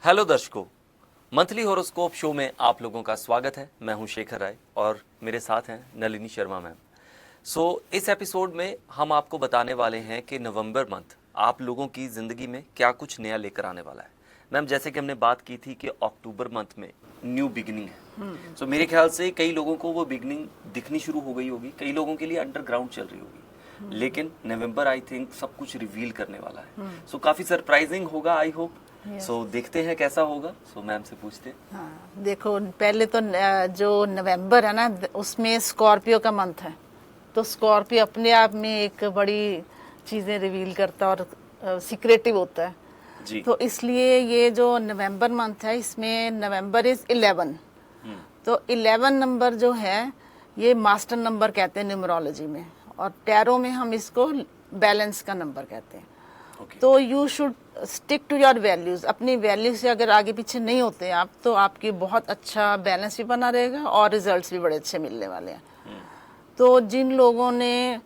Hello दर्शकों, monthly horoscope show में आप लोगों का स्वागत है। मैं हूं शेखर राय और मेरे साथ हैं नलिनी शर्मा मैम। इस एपिसोड में हम आपको बताने वाले हैं कि नवंबर मंथ आप लोगों की ज़िंदगी में क्या कुछ नया लेकर आने वाला है। मैम, जैसे कि हमने बात की थी कि अक्टूबर मंथ में न्यू बिगिनिंग है। मेरे ख्याल से कई लोगों को वो बिगिनिंग दिखनी शुरू हो गई होगी, कई लोगों के लिए अंडरग्राउंड चल रही होगी, लेकिन नवंबर आई थिंक सब कुछ रिवील करने वाला है। काफ़ी सरप्राइजिंग होगा, आई होप। देखते हैं कैसा होगा। मैम से पूछते हैं। हाँ, देखो पहले तो जो नवंबर है ना, उसमें स्कॉर्पियो का मंथ है। तो स्कॉर्पियो अपने आप में एक बड़ी चीज़ें रिवील करता है और सीक्रेटिव होता है जी। तो इसलिए ये जो नवंबर मंथ है, इसमें नवंबर इज 11। तो 11 नंबर जो है ये मास्टर नंबर कहते हैं न्यूमरोलॉजी में, और टैरो में हम इसको बैलेंस का नंबर कहते हैं। तो you should stick to your values. अपनी वैल्यू से अगर आगे पीछे नहीं होते आप, तो आपकी बहुत अच्छा बैलेंस भी बना रहेगा और रिजल्ट्स भी बड़े अच्छे मिलने वाले हैं। तो जिन लोगों ने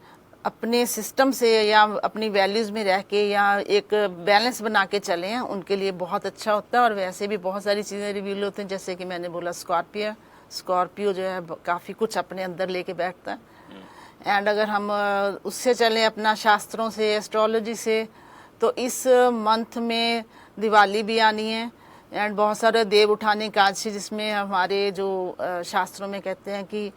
अपने सिस्टम से या अपनी वैल्यूज में रह के या एक बैलेंस बना के चले हैं, उनके लिए बहुत अच्छा होता है। और वैसे भी बहुत सारी चीज़ें रिवील होती हैं, जैसे कि मैंने बोला स्कॉर्पियो जो है काफ़ी कुछ अपने अंदर लेके बैठता है। एंड अगर हम उससे चलें अपना शास्त्रों से, एस्ट्रोलॉजी से, तो इस मंथ में दिवाली भी आनी है एंड बहुत सारे देव उठाने एकादशी, जिसमें हमारे जो शास्त्रों में कहते हैं कि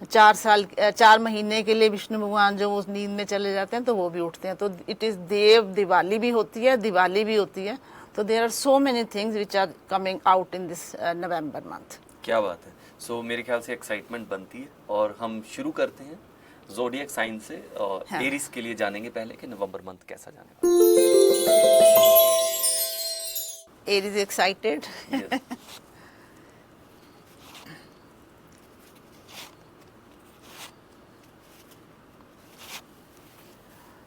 4 महीने के लिए विष्णु भगवान जो उस नींद में चले जाते हैं तो वो भी उठते हैं। तो इट इज़ देव दिवाली भी होती है, दिवाली भी होती है। तो there are so many things which are coming out in this November month. क्या बात है। मेरे ख्याल से एक्साइटमेंट बनती है और हम शुरू करते हैं ज़ोडिएक साइन से। और हाँ। एरीज के लिए जानेंगे पहले कि नवंबर मंथ कैसा जाने वाला। Aries excited. Yes.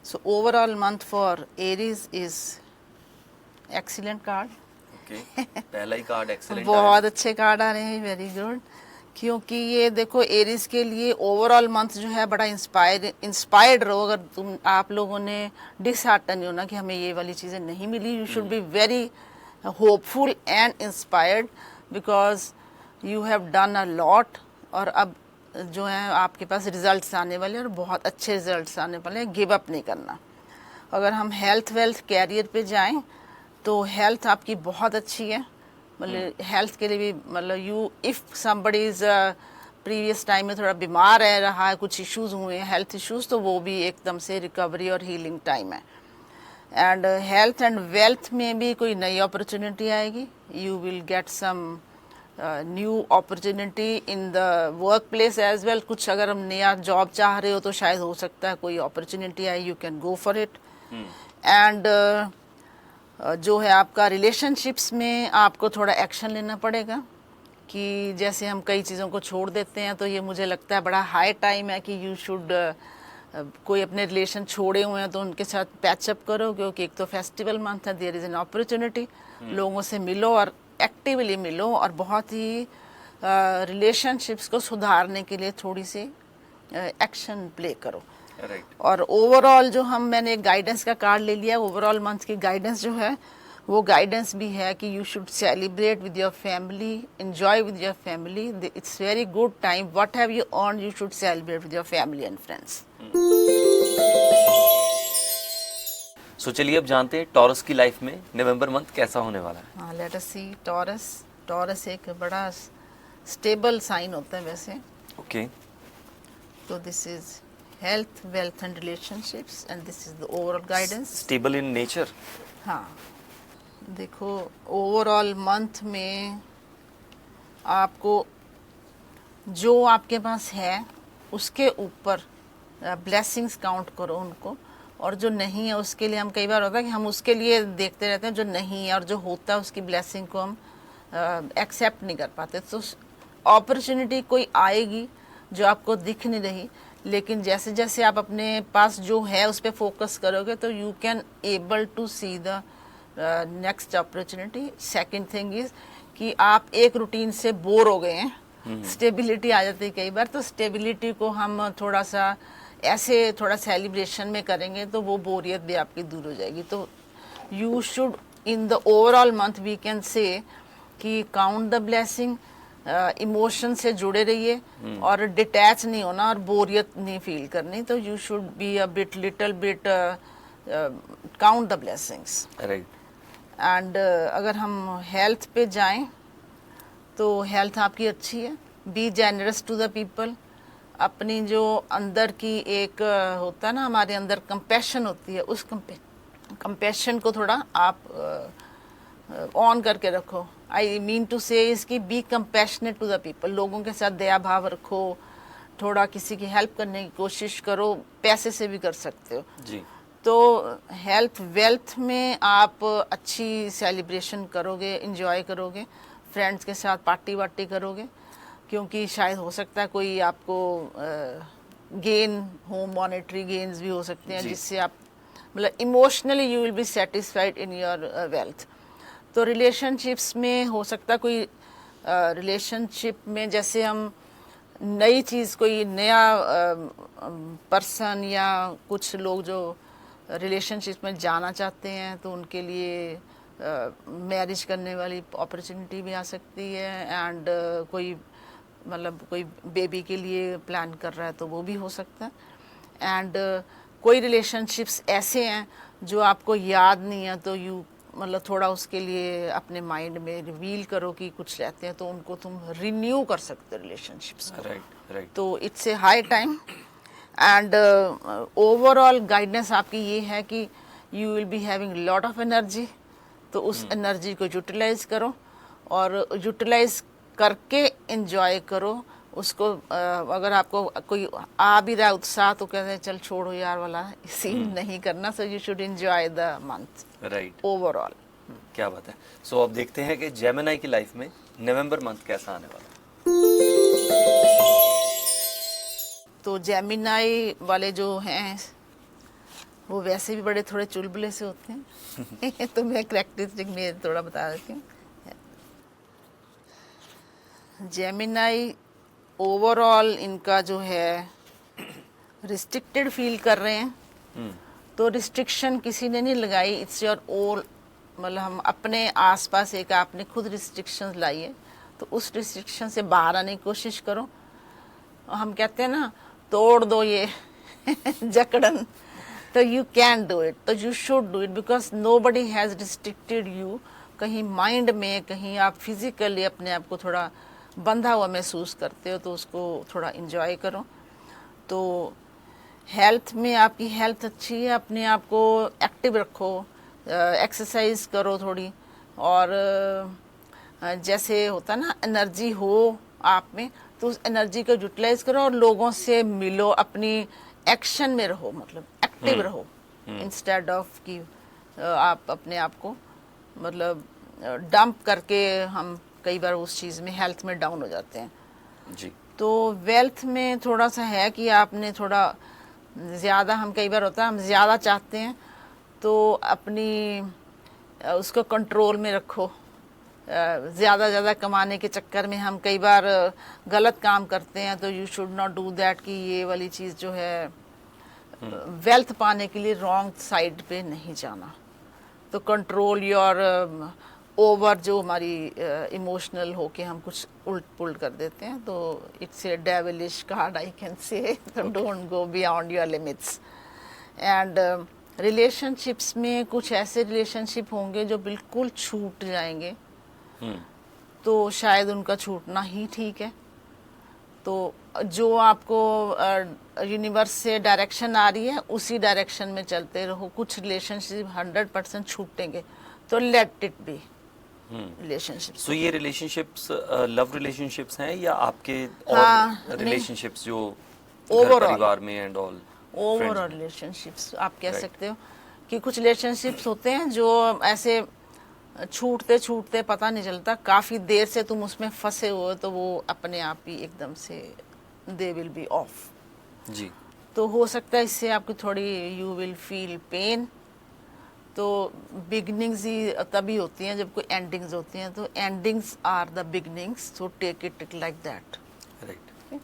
So overall month for Aries is excellent card. Okay. पहला ही कार्ड एक्सेलेंट बहुत अच्छे कार्ड आ रहे हैं, वेरी गुड। क्योंकि ये देखो एरीज के लिए ओवरऑल मंथ जो है बड़ा इंस्पायर्ड रहो। अगर आप लोगों ने डिसहार्टन नहीं होना कि हमें ये वाली चीज़ें नहीं मिली, you should be very hopeful and inspired because you have done a lot. और अब जो है आपके पास रिजल्ट्स आने वाले हैं और बहुत अच्छे रिजल्ट्स आने वाले हैं। गिव अप नहीं करना। अगर हम हेल्थ वेल्थ कैरियर पे जाएं तो हेल्थ आपकी बहुत अच्छी है। मतलब हेल्थ के लिए भी, मतलब you if somebody is previous time में थोड़ा बीमार रहा है, कुछ इश्यूज हुए हैं, हेल्थ इश्यूज, तो वो भी एकदम से रिकवरी और हीलिंग टाइम है। एंड हेल्थ एंड वेल्थ में भी कोई नई अपॉर्चुनिटी आएगी। You will get some new opportunity in the work place as well. कुछ अगर हम नया जॉब चाह रहे हो तो शायद हो सकता है कोई अपॉर्चुनिटी आए, you can go for it. And जो है आपका रिलेशनशिप्स में आपको थोड़ा एक्शन लेना पड़ेगा, कि जैसे हम कई चीज़ों को छोड़ देते हैं, तो ये मुझे लगता है बड़ा हाई टाइम है कि यू शुड कोई अपने रिलेशन छोड़े हुए हैं तो उनके साथ पैचअप करो। क्योंकि एक तो फेस्टिवल मंथ है, देयर इज़ एन अपॉर्चुनिटी। लोगों से मिलो और एक्टिवली मिलो और बहुत ही रिलेशनशिप्स को सुधारने के लिए थोड़ी सी एक्शन प्ले करो। राइट। और ओवरऑल जो मैंने एक गाइडेंस का कार्ड ले लिया, ओवरऑल मंथ की गाइडेंस जो है वो गाइडेंस भी है कि you should celebrate with your family, enjoy with your family. It's very good time. What have you earn, you should celebrate with your family and friends. चलिए अब जानते हैं टॉरस की लाइफ में नवंबर मंथ कैसा होने वाला है। हाँ, लेट अस सी टॉरस। टॉरस एक बड़ा स्टेबल साइन होता है वैसे। ओके। तो this is health, wealth and relationships and this is the overall guidance. Stable in nature. हाँ, देखो ओवरऑल मंथ में आपको जो आपके पास है उसके ऊपर ब्लेसिंग्स काउंट करो उनको, और जो नहीं है उसके लिए हम कई बार होता है कि हम उसके लिए देखते रहते हैं जो नहीं है, और जो होता है उसकी ब्लेसिंग को हम एक्सेप्ट नहीं कर पाते। तो अपॉर्चुनिटी कोई आएगी जो आपको दिख नहीं रही, लेकिन जैसे जैसे आप अपने पास जो है उस पर फोकस करोगे तो you can able to see the next opportunity. Second thing is कि आप एक रूटीन से बोर हो गए हैं, स्टेबिलिटी आ जाती है कई बार, तो स्टेबिलिटी को हम थोड़ा सा ऐसे थोड़ा सेलिब्रेशन में करेंगे तो वो बोरियत भी आपकी दूर हो जाएगी। तो you should in the overall month we can say कि काउंट द ब्लेसिंग, इमोशन से जुड़े रहिए और डिटैच नहीं होना और बोरियत नहीं फील करनी. तो you should be a bit little bit count the blessings. Right. And अगर हम हेल्थ पे जाएं तो हेल्थ आपकी अच्छी है. Be generous to the people. अपनी जो अंदर की एक होता है ना, हमारे अंदर कंपैशन होती है, उस कंपैशन को थोड़ा आप ऑन करके रखो. आई मीन टू से इसकी be compassionate to the people. लोगों के साथ दया भाव रखो, थोड़ा किसी की हेल्प करने की कोशिश करो. पैसे से भी कर सकते हो जी. तो हेल्थ वेल्थ में आप अच्छी सेलिब्रेशन करोगे, इंजॉय करोगे, फ्रेंड्स के साथ पार्टी वार्टी करोगे, क्योंकि शायद हो सकता है कोई आपको गेन हो, मॉनेटरी गेन्स भी हो सकते हैं जी. जिससे आप मतलब emotionally you will be satisfied in your wealth. तो रिलेशनशिप्स में हो सकता है कोई रिलेशनशिप में जैसे हम नई चीज़, कोई नया पर्सन या कुछ लोग जो रिलेशनशिप में जाना चाहते हैं तो उनके लिए मैरिज करने वाली अपॉर्चुनिटी भी आ सकती है. एंड कोई मतलब कोई बेबी के लिए प्लान कर रहा है तो वो भी हो सकता है. एंड कोई रिलेशनशिप्स ऐसे हैं जो आपको याद नहीं है तो यू मतलब थोड़ा उसके लिए अपने माइंड में रिवील करो कि कुछ रहते हैं तो उनको तुम रिन्यू कर सकते हो रिलेशनशिप्स को. राइट. राइट. तो it's a high time. And overall guidance आपकी ये है कि you will be having lot of energy. तो उस एनर्जी को यूटिलाइज करो और यूटिलाइज करके एंजॉय करो उसको. अगर आपको कोई आ भी रहा है उत्साह तो कहते हैं चल छोड़ो यार वाला सीन नहीं करना. So you should enjoy the month. Right. Overall क्या बात है. सो अब देखते हैं कि जेमिनी की लाइफ में नवंबर मंथ कैसा आने वाला है. तो जेमिनी वाले जो हैं वो वैसे भी बड़े थोड़े चुलबुले से होते हैं. तो मैं करेक्टरिस्टिक में थोड़ा बता देती हूँ. जेमिनी ओवरऑल इनका जो है रिस्ट्रिक्टेड फील कर रहे हैं. तो रिस्ट्रिक्शन किसी ने नहीं लगाई. इट्स योर ओल मतलब हम अपने आसपास एक आपने खुद रिस्ट्रिक्शंस लाई है तो उस रिस्ट्रिक्शन से बाहर आने की कोशिश करो. हम कहते हैं ना तोड़ दो ये जकड़न. तो यू कैन डू इट. तो you should do it because nobody has restricted you. कहीं माइंड में, कहीं आप फिजिकली अपने आप को थोड़ा बंधा हुआ महसूस करते हो तो उसको थोड़ा इंजॉय करो. तो हेल्थ में आपकी हेल्थ अच्छी है. अपने आप को एक्टिव रखो, एक्सरसाइज करो थोड़ी. और जैसे होता ना एनर्जी हो आप में तो उस एनर्जी को यूटिलाइज करो और लोगों से मिलो, अपनी एक्शन में रहो, मतलब एक्टिव रहो इंस्टेड ऑफ कि आप अपने आप को मतलब डंप करके हम कई बार उस चीज़ में हेल्थ में डाउन हो जाते हैं. जी. तो वेल्थ में थोड़ा सा है कि आपने थोड़ा ज़्यादा, हम कई बार होता है हम ज़्यादा चाहते हैं तो अपनी उसको कंट्रोल में रखो. ज़्यादा कमाने के चक्कर में हम कई बार गलत काम करते हैं. तो you should not do that कि ये वाली चीज़ जो है वेल्थ पाने के लिए रॉन्ग साइड पे नहीं जाना. तो कंट्रोल योर ओवर जो हमारी इमोशनल हो के हम कुछ उल्ट पुल्ट कर देते हैं. तो it's a devilish card I can say. तो don't go beyond your limits. And relationships में कुछ ऐसे रिलेशनशिप होंगे जो बिल्कुल छूट जाएंगे. तो शायद उनका छूटना ही ठीक है. तो जो आपको यूनिवर्स से डायरेक्शन आ रही है उसी डायरेक्शन में चलते रहो. कुछ रिलेशनशिप 100% छूटेंगे तो लेट इट बी रिलेशनशिप. सो ये रिलेशनशिप्स लव रिलेशनशिप्स हैं या आपके और हाँ, रिलेशनशिप्स जो Overall. घर परिवार में एंड ऑल ओवरऑल रिलेशनशिप्स आप कह सकते हो कि कुछ रिलेशनशिप्स होते हैं जो ऐसे छूटते छूटते पता नहीं चलता, काफ़ी देर से तुम उसमें फंसे हो तो वो अपने आप ही एकदम से दे विल बी ऑफ. जी. तो हो सकता है इससे आपकी थोड़ी यू विल फील पेन. तो बिगनिंग्स ही तभी होती हैं जब कोई एंडिंग्स होती हैं. तो endings are the beginnings. So take it like that. Right.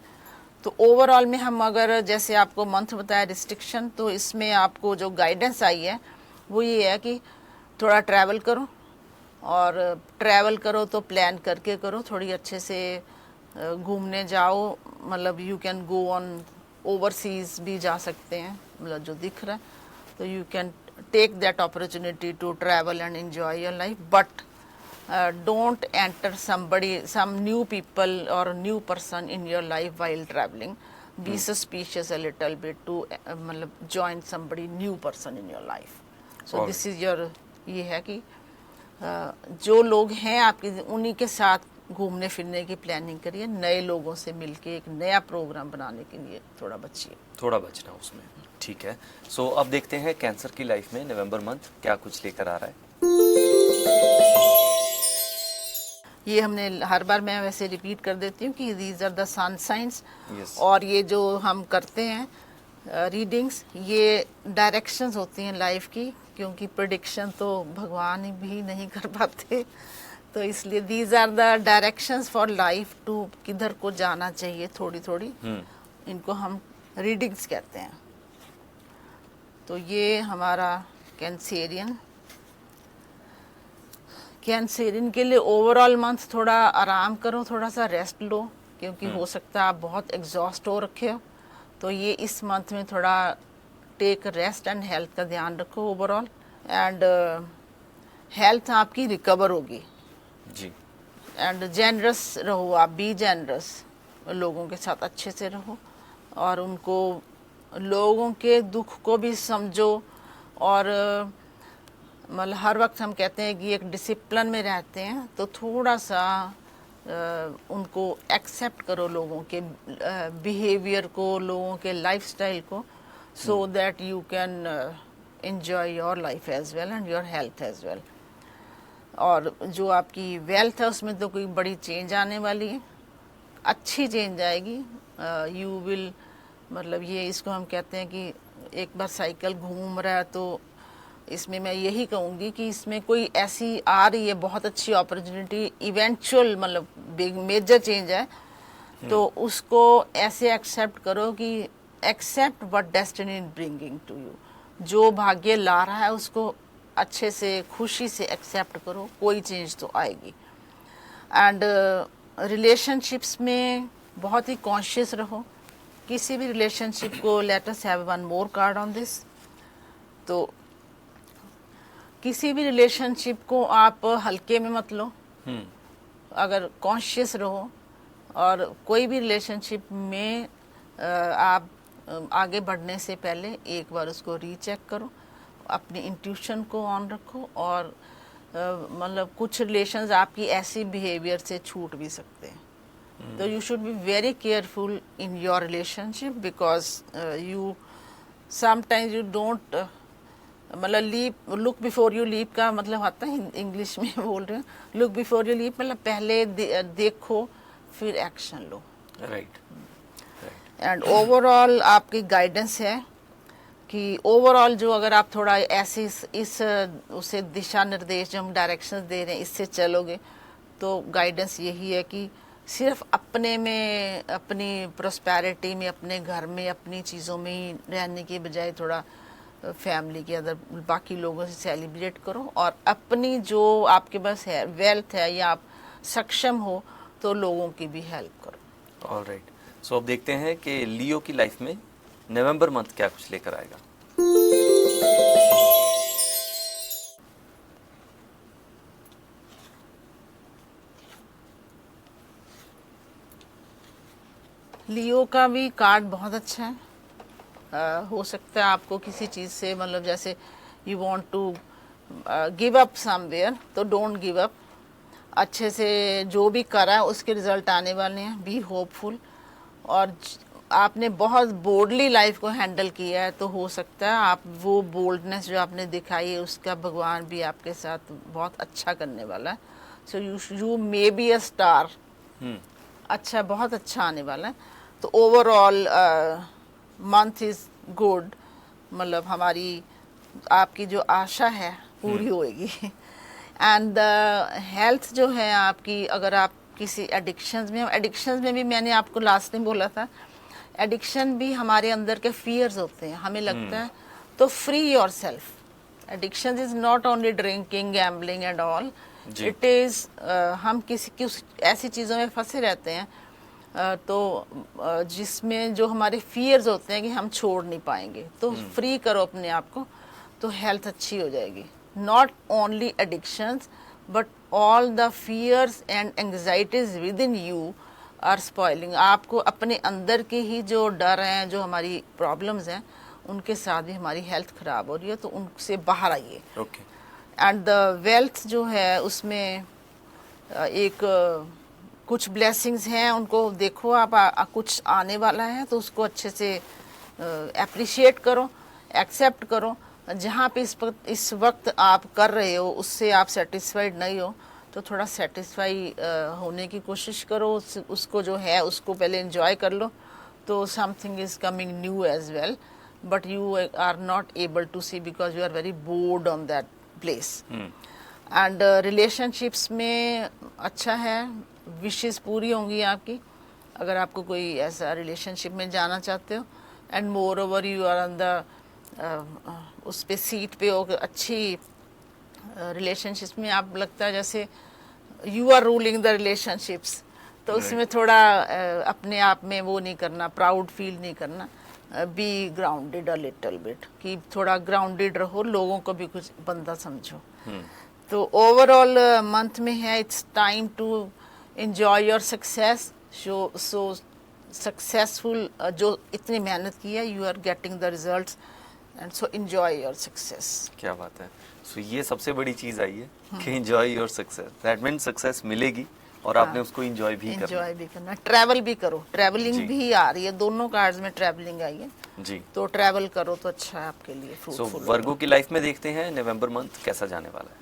तो ओवरऑल में हम अगर जैसे आपको मंथ बताया रिस्ट्रिक्शन, तो इसमें आपको जो गाइडेंस आई है वो ये है कि थोड़ा ट्रैवल करो, और ट्रैवल करो तो प्लान करके करो, थोड़ी अच्छे से घूमने जाओ, मतलब you can go on overseas भी जा सकते हैं, मतलब जो दिख रहा है, तो you can take that opportunity to travel and enjoy your life, but don't enter some new people or new person in your life while traveling. Be suspicious a little bit to मतलब join somebody new person in your life. So this is your ये है कि जो लोग हैं आपके, उन्हीं के साथ घूमने फिरने की प्लानिंग करिए, नए लोगों से मिलके एक नया प्रोग्राम बनाने के लिए थोड़ा बचिए, थोड़ा बचना उसमें। ठीक है, सो अब देखते हैं कैंसर की लाइफ में नवंबर मंथ क्या कुछ लेकर आ रहा है। ये हमने हर बार, मैं वैसे रिपीट कर देती हूँ कि these are the sun signs, Yes. और ये जो हम करते हैं रीडिंग्स, ये डायरेक्शंस होती हैं लाइफ की, क्योंकि प्रेडिक्शन तो भगवान ही भी नहीं कर पाते, तो इसलिए these are the directions for life to किधर को जाना चाहिए थोड़ी थोड़ी, इनको हम रीडिंग्स कहते हैं। तो ये हमारा कैंसेरियन के लिए ओवरऑल मंथ थोड़ा आराम करो, थोड़ा सा रेस्ट लो, क्योंकि हो सकता है आप बहुत एग्जॉस्ट हो रखे हो, तो ये इस मंथ में थोड़ा टेक रेस्ट एंड हेल्थ का ध्यान रखो ओवरऑल, एंड हेल्थ आपकी रिकवर होगी जी। एंड जेनरस रहो, आप बी जेनरस, लोगों के साथ अच्छे से रहो, और उनको, लोगों के दुख को भी समझो, और मतलब हर वक्त हम कहते हैं कि एक डिसिप्लिन में रहते हैं, तो थोड़ा सा उनको एक्सेप्ट करो, लोगों के बिहेवियर को, लोगों के लाइफस्टाइल को, so that you can enjoy your life as well and your health as well. और जो आपकी वेल्थ है उसमें तो कोई बड़ी चेंज आने वाली है, अच्छी चेंज आएगी, यू विल, मतलब ये इसको हम कहते हैं कि एक बार साइकिल घूम रहा है, तो इसमें मैं यही कहूँगी कि इसमें कोई ऐसी आ रही है बहुत अच्छी अपॉर्चुनिटी, इवेंचुअल मतलब बिग मेजर चेंज है, तो उसको ऐसे एक्सेप्ट करो कि accept what destiny is bringing to you, जो भाग्य ला रहा है उसको अच्छे से खुशी से एक्सेप्ट करो, कोई चेंज तो आएगी। एंड रिलेशनशिप्स में बहुत ही कॉन्शियस रहो, किसी भी रिलेशनशिप को, let us have one more card on this, तो किसी भी रिलेशनशिप को आप हल्के में मत लो, अगर कॉन्शियस रहो, और कोई भी रिलेशनशिप में आप आगे बढ़ने से पहले एक बार उसको रीचेक करो, अपनी इंट्यूशन को ऑन रखो, और मतलब कुछ रिलेशंस आपकी ऐसी बिहेवियर से छूट भी सकते हैं, तो you should be very careful in your relationship, because you sometimes you don't, मतलब leap, look before you leap का मतलब आता है, इंग्लिश में बोल रहे हैं, लुक बिफोर यू लीप मतलब पहले देखो फिर action low, right. And overall आपकी गाइडेंस है कि ओवरऑल जो, अगर आप थोड़ा ऐसे इस उसे दिशा निर्देश जो हम डायरेक्शंस दे रहे हैं इससे चलोगे, तो गाइडेंस यही है कि सिर्फ अपने में, अपनी प्रॉस्पेरिटी में, अपने घर में, अपनी चीज़ों में ही रहने के बजाय थोड़ा फैमिली के अंदर बाकी लोगों से सेलिब्रेट करो, और अपनी जो आपके पास है वेल्थ है या आप सक्षम हो तो लोगों की भी हेल्प करो। ऑलराइट, सो अब देखते हैं कि लियो की लाइफ में नवंबर मंथ क्या कुछ लेकर आएगा। लियो का भी कार्ड बहुत अच्छा है, हो सकता है आपको किसी चीज़ से, मतलब जैसे you want to give up somewhere, तो डोंट गिव अप, अच्छे से जो भी करा है उसके रिजल्ट आने वाले हैं, बी होपफुल, और आपने बहुत बोल्डली लाइफ को हैंडल किया है, तो हो सकता है आप वो बोल्डनेस जो आपने दिखाई है उसका भगवान भी आपके साथ बहुत अच्छा करने वाला है, so you may be a star, अच्छा, बहुत अच्छा आने वाला है, तो ओवरऑल मंथ इज गुड, मतलब हमारी, आपकी जो आशा है पूरी होएगी। एंड हेल्थ जो है आपकी, अगर आप किसी एडिक्शंस में भी मैंने आपको लास्ट टाइम बोला था, एडिक्शन भी हमारे अंदर के फियर्स होते हैं, हमें लगता है, तो free yourself, addiction is not only drinking, gambling and all, जी। इट इज हम किसी ऐसी चीज़ों में फंसे रहते हैं जिसमें जो हमारे फियर्स होते हैं कि हम छोड़ नहीं पाएंगे, तो फ्री करो अपने आप को, तो हेल्थ अच्छी हो जाएगी. Not only addictions but all the fears and anxieties within you are spoiling. आपको अपने अंदर के ही जो डर हैं, जो हमारी प्रॉब्लम्स हैं, उनके साथ भी हमारी हेल्थ खराब हो रही है, तो उनसे बाहर आइए. ओके. एंड द वेल्थ जो है उसमें कुछ ब्लेसिंग्स हैं, उनको देखो आप. कुछ आने वाला है तो उसको अच्छे से अप्रिशिएट करो, एक्सेप्ट करो. जहाँ पे इस वक्त आप कर रहे हो उससे आप सेटिस्फाइड नहीं हो, तो थोड़ा सेटिस्फाई होने की कोशिश करो. उसको जो है उसको पहले एंजॉय कर लो, तो something is coming new as well, but you are not able to see because you are very bored on that place. And relationships में अच्छा है, विशेस पूरी होंगी आपकी अगर आपको कोई ऐसा रिलेशनशिप में जाना चाहते हो. And moreover you are on the उस पे सीट पे हो, अच्छी रिलेशनशिप्स में आप लगता है जैसे you are ruling the relationships, तो उसमें थोड़ा अपने आप में वो नहीं करना, प्राउड फील नहीं करना. Be grounded a little bit, कि थोड़ा ग्राउंडेड रहो, लोगों को भी कुछ बंदा समझो. तो ओवरऑल मंथ में है, it's time to enjoy your success. So successful जो इतनी मेहनत की है, you are getting the results, and so enjoy your success. क्या बात है. सो ये सबसे बड़ी चीज़ आई है कि enjoy your success. That means success मिलेगी और आपने उसको एंजॉय भी करना. एंजॉय भी करना, ट्रैवल भी करो. ट्रैवलिंग जी. भी आ रही है, दोनों कार्ड्स में ट्रैवलिंग आई है, जी. तो ट्रैवल करो तो अच्छा है आपके लिए. सो फ्रूटफुल वर्गो की लाइफ में देखते हैं नवंबर मंथ कैसा जाने वाला है.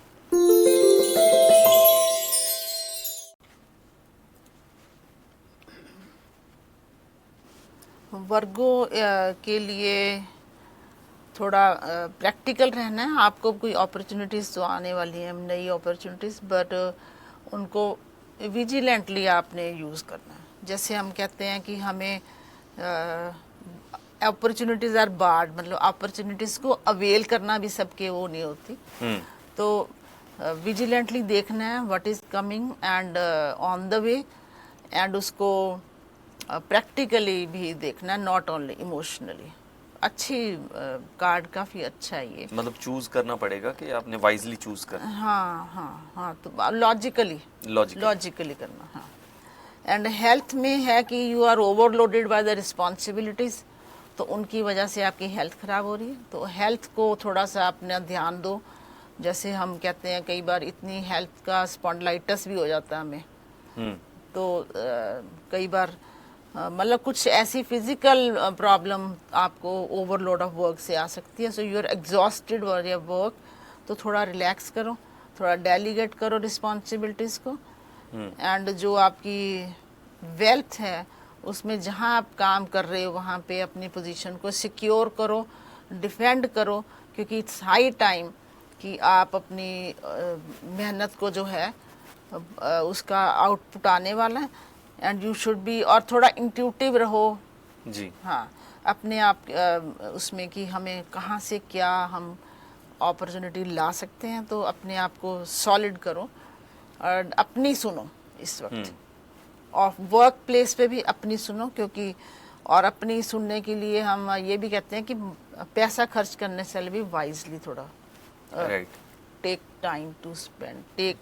वर्गो के लिए थोड़ा प्रैक्टिकल रहना है. आपको कोई अपॉर्चुनिटीज़ तो आने वाली हैं, नई अपॉर्चुनिटीज़, बट उनको विजिलेंटली आपने यूज़ करना है. जैसे हम कहते हैं कि हमें अपॉर्चुनिटीज़ आर बार्ड, मतलब अपॉर्चुनिटीज़ को अवेल करना भी सबके वो नहीं होती. तो विजिलेंटली देखना है what is coming and on the way, and उसको प्रैक्टिकली भी देखना है, नॉट ओनली इमोशनली. अच्छी कार्ड काफ़ी अच्छा है ये. मतलब चूज करना पड़ेगा कि आपने वाइजली चूज करना. हाँ, तो लॉजिकली करना. हाँ. एंड हेल्थ में है कि you are overloaded by the responsibilities, तो उनकी वजह से आपकी हेल्थ ख़राब हो रही है. तो हेल्थ को थोड़ा सा अपना ध्यान दो. जैसे हम कहते हैं कई बार इतनी हेल्थ का स्पॉन्डिलाइटिस भी हो जाता है हमें, तो कई बार मतलब कुछ ऐसी फिजिकल प्रॉब्लम आपको ओवरलोड ऑफ वर्क से आ सकती है. So you are exhausted for your work, तो थोड़ा रिलैक्स करो, थोड़ा डेलीगेट करो रिस्पॉन्सिबिलिटीज़ को. एंड जो आपकी वेल्थ है उसमें जहाँ आप काम कर रहे हो वहाँ पे अपनी पोजीशन को सिक्योर करो, डिफेंड करो, क्योंकि इट्स हाई टाइम कि आप अपनी मेहनत को जो है उसका आउटपुट आने वाला है. एंड यू शुड बी, और थोड़ा इंट्यूटिव रहो. जी. हाँ, अपने आप उसमें कि हमें कहाँ से क्या हम अपॉर्चुनिटी ला सकते हैं, तो अपने आप को सॉलिड करो और अपनी सुनो इस वक्त. और वर्क प्लेस पे भी अपनी सुनो, क्योंकि और अपनी सुनने के लिए हम ये भी कहते हैं कि पैसा खर्च करने से भी वाइजली थोड़ा right. Take time to spend, take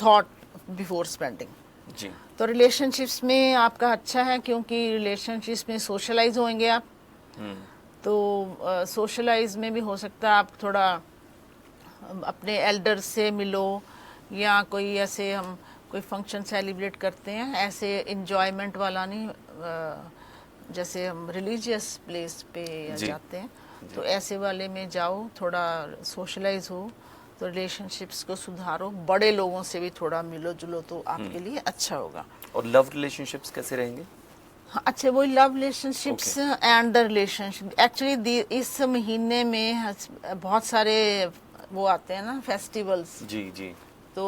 thought before spending. जी. तो रिलेशनशिप्स में आपका अच्छा है, क्योंकि रिलेशनशिप्स में सोशलाइज होंगे आप. तो सोशलाइज में भी हो सकता है आप थोड़ा अपने एल्डर से मिलो, या कोई ऐसे हम कोई फंक्शन सेलिब्रेट करते हैं, ऐसे इंजॉयमेंट वाला नहीं, जैसे हम रिलीजियस प्लेस पे जाते हैं, तो ऐसे वाले में जाओ, थोड़ा सोशलाइज हो, तो रिलेशनशिप्स को सुधारो. बड़े लोगों से भी थोड़ा मिलो जुलो, तो आपके लिए अच्छा होगा. और लव रिलेशनशिप्स कैसे रहेंगे? अच्छा, वही love relationships and the relationship. Actually इस महीने में बहुत सारे वो आते हैं ना, फेस्टिवल्स. जी. तो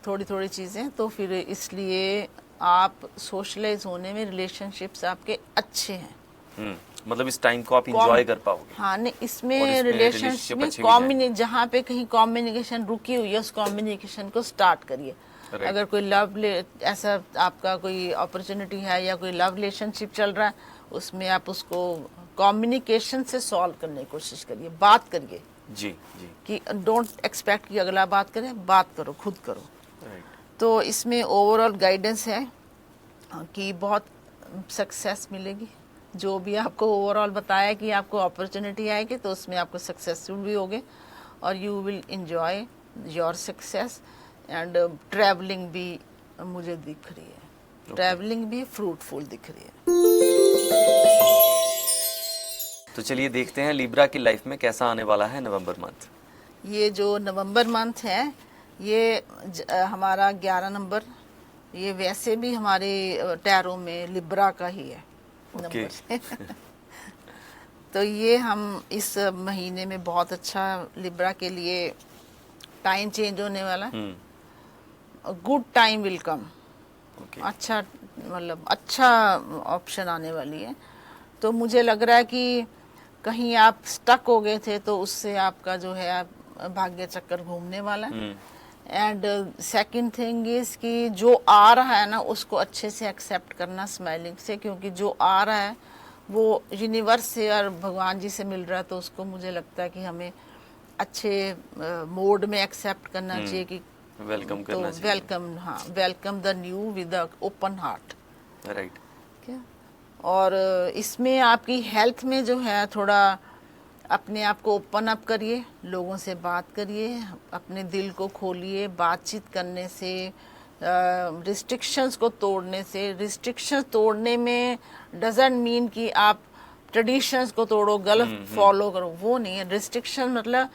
थोड़ी थोड़ी चीज़ें, तो फिर इसलिए आप सोशलाइज होने में रिलेशनशिप्स आपके अच्छे हैं. मतलब इस टाइम को आप इंजॉय कर पाओगे। हाँ नहीं, और इसमें इसमें रिलेशनशिप में अच्छे भी जाएंगे। जहाँ पे कहीं कम्युनिकेशन रुकी हुई है उस कम्युनिकेशन को स्टार्ट करिए। Right. अगर कोई ऐसा आपका कोई अपॉर्चुनिटी है या कोई लव रिलेशनशिप चल रहा है, उसमें आप उसको कम्युनिकेशन से सॉल्व करने की कोशिश करिए, बात करिए। जी जी। कि डोंट एक्सपेक्ट कि अगला बात करे, बात करो, खुद करो। राइट। तो इसमें ओवरऑल गाइडेंस है कि बहुत सक्सेस मिलेगी। जो भी आपको ओवरऑल बताया कि आपको अपॉर्चुनिटी आएगी तो उसमें आपको सक्सेसफुल भी होगे और you will enjoy your success. And travelling भी मुझे दिख रही है, ट्रैवलिंग भी फ्रूटफुल दिख रही है। तो चलिए देखते हैं लिब्रा की लाइफ में कैसा आने वाला है नवंबर मंथ। ये जो नवंबर मंथ है ये हमारा 11 नंबर, ये वैसे भी हमारे टैरो में लिब्रा का ही है नंबर से। तो ये हम इस महीने में बहुत अच्छा लिब्रा के लिए टाइम चेंज होने वाला है। Good time will come. अच्छा, मतलब अच्छा ऑप्शन आने वाली है। तो मुझे लग रहा है कि कहीं आप स्टक हो गए थे तो उससे आपका जो है भाग्य चक्कर घूमने वाला है। एंड सेकंड थिंग इज कि जो आ रहा है ना उसको अच्छे से एक्सेप्ट करना स्माइलिंग से, क्योंकि जो आ रहा है वो यूनिवर्स से और भगवान जी से मिल रहा है। तो उसको मुझे लगता है कि हमें अच्छे मोड में एक्सेप्ट करना चाहिए कि वेलकम करना चाहिए। वेलकम, हाँ, welcome the new with open heart. Right. क्या और इसमें आपकी हेल्थ में जो है थोड़ा अपने आप को ओपन अप करिए, लोगों से बात करिए, अपने दिल को खोलिए। बातचीत करने से, रिस्ट्रिक्शंस को तोड़ने से, रिस्ट्रिक्शंस तोड़ने में डजंट मीन कि आप ट्रेडिशंस को तोड़ो, गलत फॉलो करो, वो नहीं है। रिस्ट्रिक्शन मतलब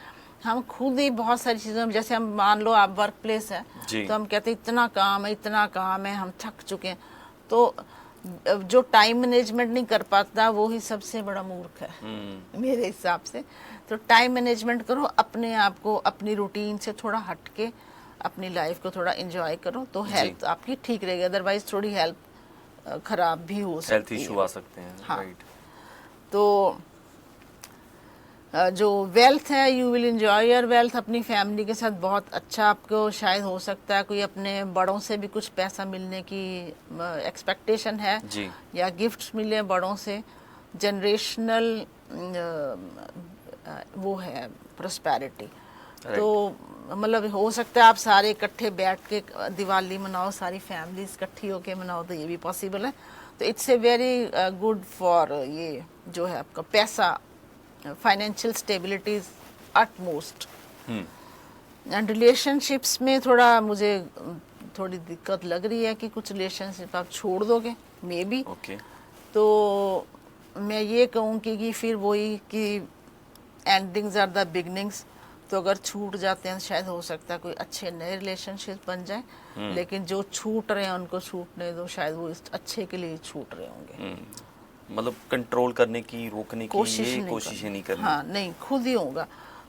हम खुद ही बहुत सारी चीज़ों में, जैसे हम मान लो आप वर्क प्लेस है तो हम कहते हैं इतना काम है, इतना काम है, हम थक चुके हैं। तो जो टाइम मैनेजमेंट नहीं कर पाता वो ही सबसे बड़ा मूर्ख है मेरे हिसाब से। तो टाइम मैनेजमेंट करो, अपने आप को अपनी रूटीन से थोड़ा हट के अपनी लाइफ को थोड़ा एंजॉय करो तो हेल्थ आपकी ठीक रहेगी। अदरवाइज थोड़ी हेल्थ खराब भी हो सकती है, हेल्थ इशू आ सकते हैं। हाँ। राइट। तो जो वेल्थ है, you will enjoy your wealth. अपनी फैमिली के साथ बहुत अच्छा आपको शायद हो सकता है, कोई अपने बड़ों से भी कुछ पैसा मिलने की एक्सपेक्टेशन है जी। या गिफ्ट्स मिले बड़ों से। जनरेशनल वो है प्रोस्पेरिटी। तो मतलब हो सकता है आप सारे इकट्ठे बैठ के दिवाली मनाओ, सारी फैमिलीज इकट्ठी होके मनाओ, तो ये भी पॉसिबल है। तो it's a very good for ये जो है आपका पैसा, financial stability at most. And relationships में थोड़ा मुझे थोड़ी दिक्कत लग रही है कि कुछ रिलेशनशिप आप छोड़ दोगे मे बी। तो मैं ये कहूँगी कि फिर वही कि एंडिंग्स आर द बिगनिंग्स। तो अगर छूट जाते हैं शायद हो सकता है कोई अच्छे नए रिलेशनशिप बन जाए, लेकिन जो छूट रहे हैं उनको छूटने दो, शायद वो इस अच्छे के लिए छूट रहे होंगे। मतलब कंट्रोल करने की, रोकने की कोशिशें नहीं करनी। हाँ नहीं, खुद ही होगा।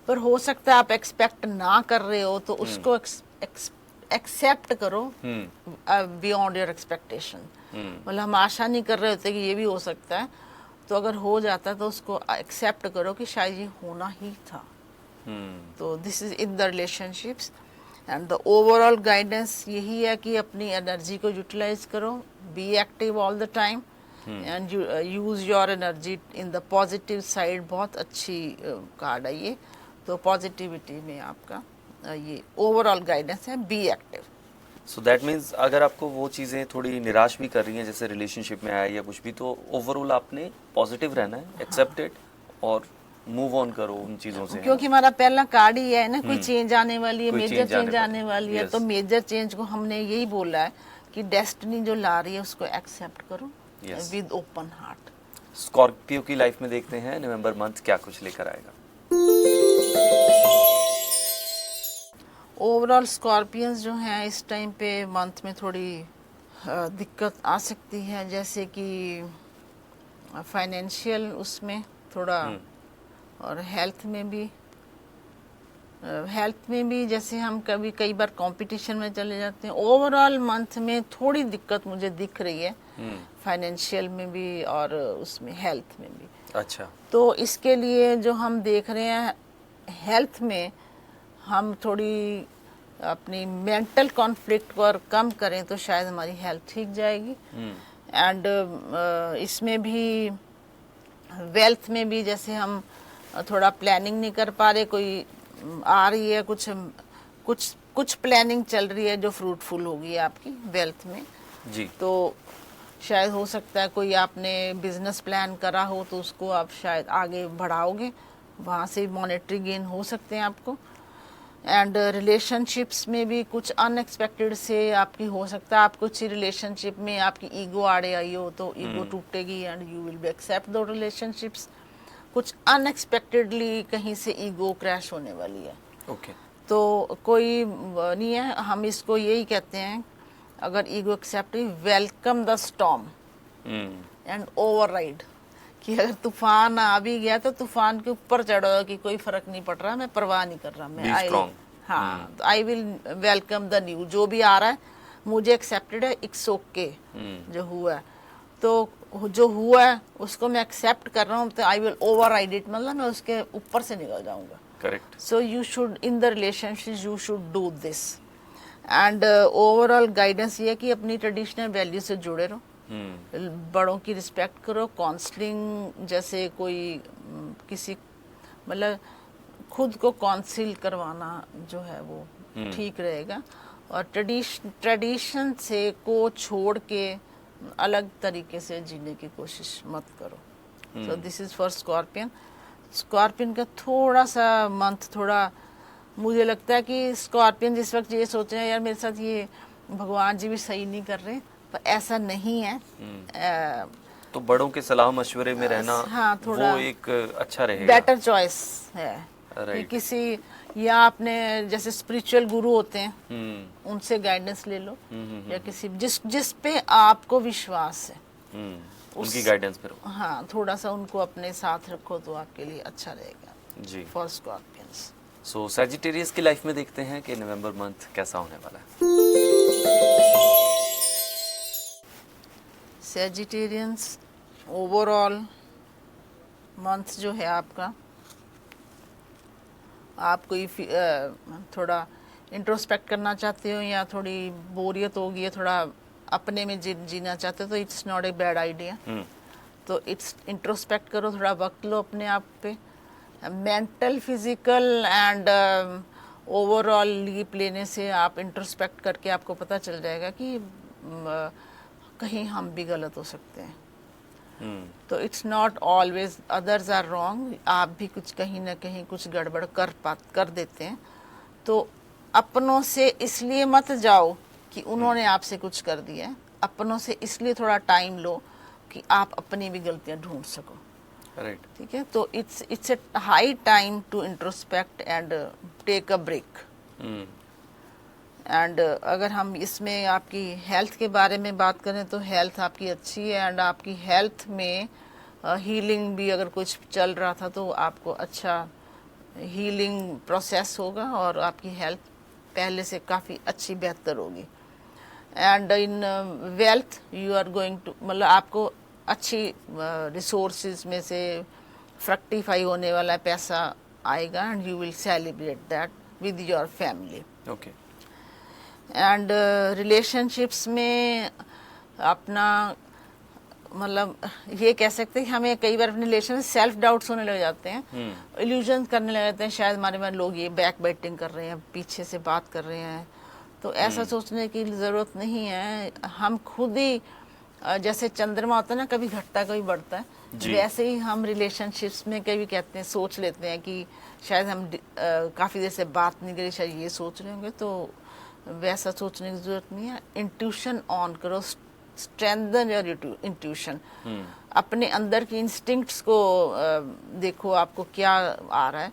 पर हो सकता है आप एक्सपेक्ट ना कर रहे हो तो उसको एक्सेप्ट करो बियॉन्ड योर एक्सपेक्टेशन। मतलब हम आशा नहीं कर रहे होते कि ये भी हो सकता है, तो अगर हो जाता है तो उसको एक्सेप्ट करो कि शायद ये होना ही था। तो this is in the relationships. And the overall guidance यही है कि अपनी एनर्जी को यूटिलाइज करो, be active all the time and use your energy in the positive side. बहुत अच्छी कार्ड है ये। तो पॉजिटिविटी में आपका ये ओवरऑल गाइडेंस है, be active. So that means अगर आपको वो चीज़ें थोड़ी निराश भी कर रही हैं, जैसे रिलेशनशिप में आया या कुछ भी, तो ओवरऑल आपने पॉजिटिव रहना है, एक्सेप्ट इट और मूव ऑन करो उन चीज़ों से। क्योंकि हमारा पहला कार्ड ही है ना, कोई चेंज आने वाली है, मेजर चेंज आने वाली है। तो मेजर चेंज को हमने यही बोला है कि डेस्टिनी जो ला रही है उसको एक्सेप्ट करो विद ओपन हार्ट। स्कॉर्पियो की लाइफ में देखते हैं नवंबर मंथ क्या कुछ लेकर आएगा। ओवरऑल स्कॉर्पियंस जो हैं इस टाइम पे मंथ में थोड़ी दिक्कत आ सकती है, जैसे कि फाइनेंशियल उसमें थोड़ा और हेल्थ में भी। हेल्थ में भी जैसे हम कभी कई बार कंपटीशन में चले जाते हैं, ओवरऑल मंथ में थोड़ी दिक्कत मुझे दिख रही है, फाइनेंशियल में भी और उसमें हेल्थ में भी। अच्छा। तो इसके लिए जो हम देख रहे हैं हेल्थ में, हम थोड़ी अपनी मेंटल कॉन्फ्लिक्ट को और कम करें तो शायद हमारी हेल्थ ठीक जाएगी। एंड इसमें भी वेल्थ में भी जैसे हम थोड़ा प्लानिंग नहीं कर पा रहे, कोई आ रही है कुछ कुछ कुछ प्लानिंग चल रही है जो फ्रूटफुल होगी आपकी वेल्थ में जी। तो शायद हो सकता है कोई आपने बिजनेस प्लान करा हो तो उसको आप शायद आगे बढ़ाओगे, वहाँ से मॉनेटरी गेन हो सकते हैं आपको। एंड रिलेशनशिप्स में भी कुछ अनएक्सपेक्टेड से आपकी हो सकता है, आप कुछ रिलेशनशिप में आपकी ईगो आड़े आई हो तो ईगो टूटेगी and you will be accept दो रिलेशनशिप्स। कुछ अनएक्सपेक्टेडली कहीं से ईगो क्रैश होने वाली है। ओके। तो कोई नहीं है, हम इसको यही कहते हैं, अगर ego accept, welcome the storm and override, कि अगर तूफान आ भी गया तो तूफान के ऊपर चढ़ो कि कोई फर्क नहीं पड़ रहा, मैं परवाह नहीं कर रहा, मैं हाँ, तो I will welcome the new, जो भी आ रहा है मुझे एक्सेप्टेड है, इट्स ओके जो हुआ है, तो जो हुआ है उसको मैं एक्सेप्ट कर रहा हूँ, तो आई विल ओवरराइड इट, मतलब मैं उसके ऊपर से निकल जाऊंगा। Correct. So you should in the relationship you should do this. And overall guidance ये है कि अपनी ट्रेडिशनल वैल्यू से जुड़े रहो, बड़ों की रिस्पेक्ट करो, काउंसलिंग जैसे कोई किसी मतलब खुद को काउंसिल करवाना जो है वो ठीक रहेगा, और ट्रेडिशन से को छोड़ के अलग तरीके से जीने की कोशिश मत करो। So this is for scorpion. Scorpion का थोड़ा सा मंथ थोड़ा मुझे लगता है कि स्कॉर्पियन जिस वक्त ये सोच रहे हैं यार मेरे साथ ये भगवान जी भी सही नहीं कर रहे, पर ऐसा नहीं है। तो बड़ों के सलाह मशवरे में रहना, हाँ, थोड़ा वो एक अच्छा रहेगा, बेटर चॉइस है। कि किसी या आपने जैसे स्पिरिचुअल गुरु होते हैं उनसे गाइडेंस ले लो, या किसी जिस पे आपको विश्वास है उनकी गाइडेंस पे रहो। हाँ, थोड़ा सा उनको अपने साथ रखो तो आपके लिए अच्छा रहेगा जी। For Scorpions. सो सैजिटेरियस की लाइफ में देखते हैं कि नवंबर मंथ कैसा होने वाला है। सैजिटेरियंस ओवरऑल मंथ जो है आपका, आप कोई थोड़ा इंट्रोस्पेक्ट करना चाहते हो या थोड़ी बोरियत होगी या थोड़ा अपने में जीना चाहते हो तो it's not a bad idea. तो इट्स इंट्रोस्पेक्ट करो, थोड़ा वक्त लो अपने आप पे, mental physical and overall leap लेने से आप इंट्रोस्पेक्ट करके आपको पता चल जाएगा कि कहीं हम भी गलत हो सकते हैं। तो it's not always others are wrong, आप भी कुछ कहीं ना कहीं कुछ गड़बड़ कर देते हैं, तो अपनों से इसलिए मत जाओ कि उन्होंने आपसे कुछ कर दिया है, अपनों से इसलिए थोड़ा टाइम लो कि आप अपनी भी गलतियां ढूंढ सको। राइट। ठीक है, तो it's a high time to introspect and take a break. एंड अगर हम इसमें आपकी हेल्थ के बारे में बात करें तो हेल्थ आपकी अच्छी है, एंड आपकी हेल्थ में हीलिंग भी अगर कुछ चल रहा था तो आपको अच्छा हीलिंग प्रोसेस होगा और आपकी हेल्थ पहले से काफ़ी अच्छी बेहतर होगी। And in wealth you are going to, मतलब आपको अच्छी रिसोर्सेज में से फ्रक्टिफाई होने वाला पैसा आएगा, and you will celebrate that with your family. Okay. And relationships में अपना मतलब ये कह सकते हैं कि हमें कई बार अपने रिलेशन में सेल्फ डाउट्स होने लग जाते हैं, इल्यूजन करने लग जाते हैं, शायद हमारे में लोग ये बैक बैटिंग कर रहे हैं, पीछे से बात कर रहे हैं, तो ऐसा सोचने की ज़रूरत नहीं है। हम खुद ही जैसे चंद्रमा होता है ना, कभी घटता कभी बढ़ता है, वैसे ही हम रिलेशनशिप्स में कभी कहते हैं, सोच लेते हैं कि शायद हम काफ़ी देर से बात नहीं करी, शायद ये सोच रहे होंगे, तो वैसा सोचने की ज़रूरत नहीं है। इंट्यूशन ऑन करो, स्ट्रेंथन योर इंट्यूशन, अपने अंदर की इंस्टिंक्ट्स को देखो आपको क्या आ रहा है,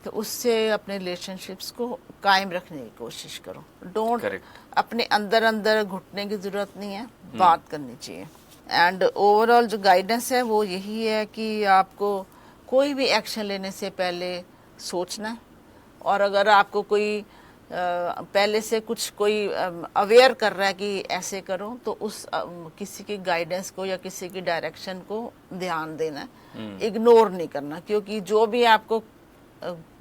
तो उससे अपने रिलेशनशिप्स को कायम रखने की कोशिश करो। डोंट अपने अंदर घुटने की ज़रूरत नहीं है, बात करनी चाहिए। एंड ओवरऑल जो गाइडेंस है वो यही है कि आपको कोई भी एक्शन लेने से पहले सोचना है, और अगर आपको कोई पहले से कुछ कोई अवेयर कर रहा है कि ऐसे करो, तो उस किसी की गाइडेंस को या किसी की डायरेक्शन को ध्यान देना है, इग्नोर नहीं करना, क्योंकि जो भी आपको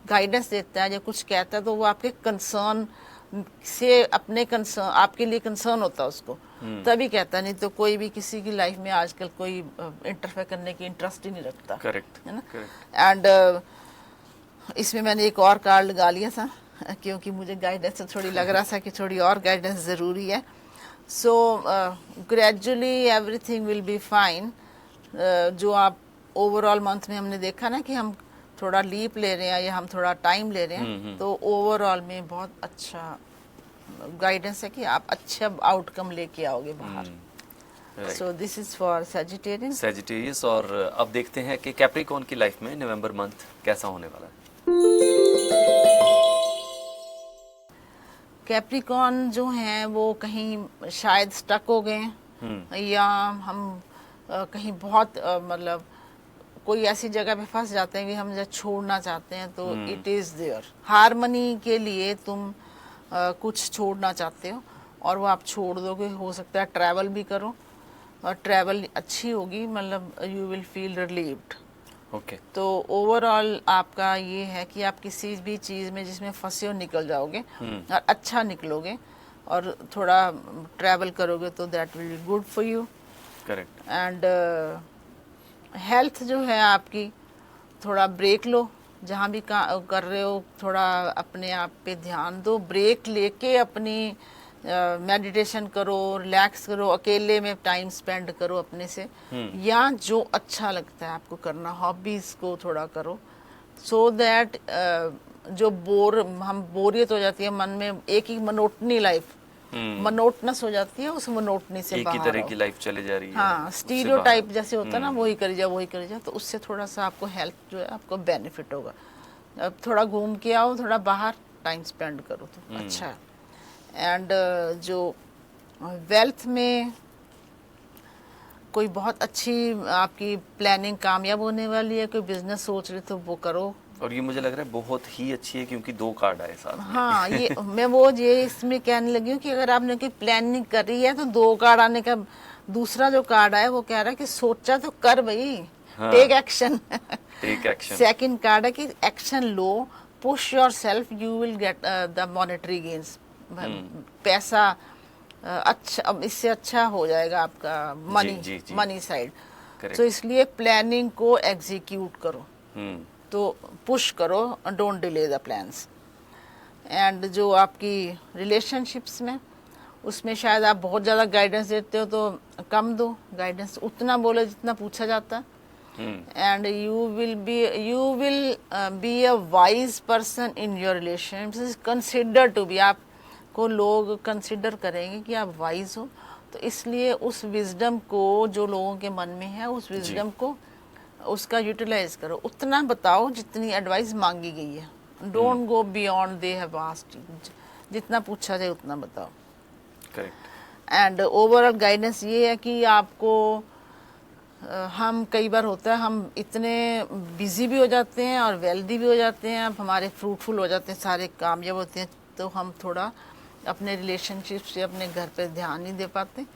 गाइडेंस देता है या कुछ कहता है तो वो आपके कंसर्न से, अपने कंसर्न, आपके लिए कंसर्न होता है उसको, तभी कहता, नहीं तो कोई भी किसी की लाइफ में आजकल कोई इंटरफेयर करने की इंटरेस्ट ही नहीं रखता। करेक्ट है ना। एंड इसमें मैंने एक और कार्ड लगा लिया था क्योंकि मुझे गाइडेंस से थोड़ी लग रहा था कि थोड़ी और गाइडेंस ज़रूरी है। So gradually everything will be fine. जो आप ओवरऑल मंथ में हमने देखा ना कि हम थोड़ा लीप ले रहे हैं या हम थोड़ा टाइम ले रहे हैं, तो ओवरऑल में बहुत अच्छा गाइडेंस है कि आप अच्छा आउटकम लेके आओगे बाहर। So this is for Sagittarius. और अब देखते हैं कि कैप्रिकॉर्न की लाइफ में नवंबर मंथ कैसा होने वाला है। कैप्रिकॉर्न जो हैं वो कहीं शायद स्टक हो गए हैं, या हम कहीं बहुत मतलब कोई ऐसी जगह पे फंस जाते हैं कि हम जब छोड़ना चाहते हैं तो इट इज़ देयर। हारमनी के लिए तुम कुछ छोड़ना चाहते हो और वो आप छोड़ दोगे, हो सकता है ट्रैवल भी करो और ट्रैवल अच्छी होगी, मतलब you will feel relieved. Okay. तो ओवरऑल आपका ये है कि आप किसी भी चीज़ में जिसमें फंसे हो निकल जाओगे और अच्छा निकलोगे, और थोड़ा ट्रैवल करोगे तो that will be good for you. Correct. And health जो है आपकी, थोड़ा ब्रेक लो, जहाँ भी कर रहे हो थोड़ा अपने आप पे ध्यान दो, ब्रेक लेके अपनी मेडिटेशन करो, रिलैक्स करो, अकेले में टाइम स्पेंड करो अपने से, या जो अच्छा लगता है आपको करना, हॉबीज को थोड़ा करो, सो दैट जो हम बोरियत हो जाती है मन में, एक ही मनोटनी लाइफ, मनोटनस हो जाती है, उस मनोटनी से एक ही बाहर तरह आओ। की लाइफ चली जा रही है। हाँ, स्टीरियोटाइप जैसे होता है ना, वही करी जा वही करी जा, तो उससे थोड़ा सा आपको हेल्थ जो है आपको बेनिफिट होगा। अब थोड़ा घूम के आओ, थोड़ा बाहर टाइम स्पेंड करो तो अच्छा है। एंड जो वेल्थ में कोई बहुत अच्छी आपकी प्लानिंग कामयाब होने वाली है, कोई बिजनेस सोच रहे तो वो करो। और ये मुझे लग रहा है बहुत ही अच्छी है क्योंकि 2 कार्ड आए साथ में। हाँ, ये मैं ये इसमें कहने लगी हूँ कि अगर आपने कोई प्लानिंग करी है तो 2 कार्ड आने का, दूसरा जो कार्ड आया वो कह रहा है कि सोचा तो कर भाई, take action. Take action. Second card है कि एक्शन लो, push yourself, you will get the monetary gains, पैसा अच्छा, अब इससे अच्छा हो जाएगा आपका मनी साइड। तो इसलिए प्लानिंग को एग्जीक्यूट करो, तो पुश करो, don't delay the plans. And जो आपकी रिलेशनशिप्स में, उसमें शायद आप बहुत ज़्यादा गाइडेंस देते हो तो कम दो गाइडेंस, उतना बोलो जितना पूछा जाता है। And you will be a wise person in your relationships, consider to be, आपको लोग कंसिडर करेंगे कि आप वाइज हो, तो इसलिए उस विजडम को जो लोगों के मन में है, उस विजडम को उसका यूटिलाइज करो, उतना बताओ जितनी एडवाइस मांगी गई है, don't go beyond they have asked, जितना पूछा जाए उतना बताओ। करेक्ट। एंड ओवरऑल गाइडेंस ये है कि आपको हम कई बार होता है हम इतने बिजी भी हो जाते हैं और वेल्दी भी हो जाते हैं, अब हमारे फ्रूटफुल हो जाते हैं, सारे कामयाब होते हैं, तो हम थोड़ा अपने रिलेशनशिप से अपने घर पे ध्यान नहीं दे पाते।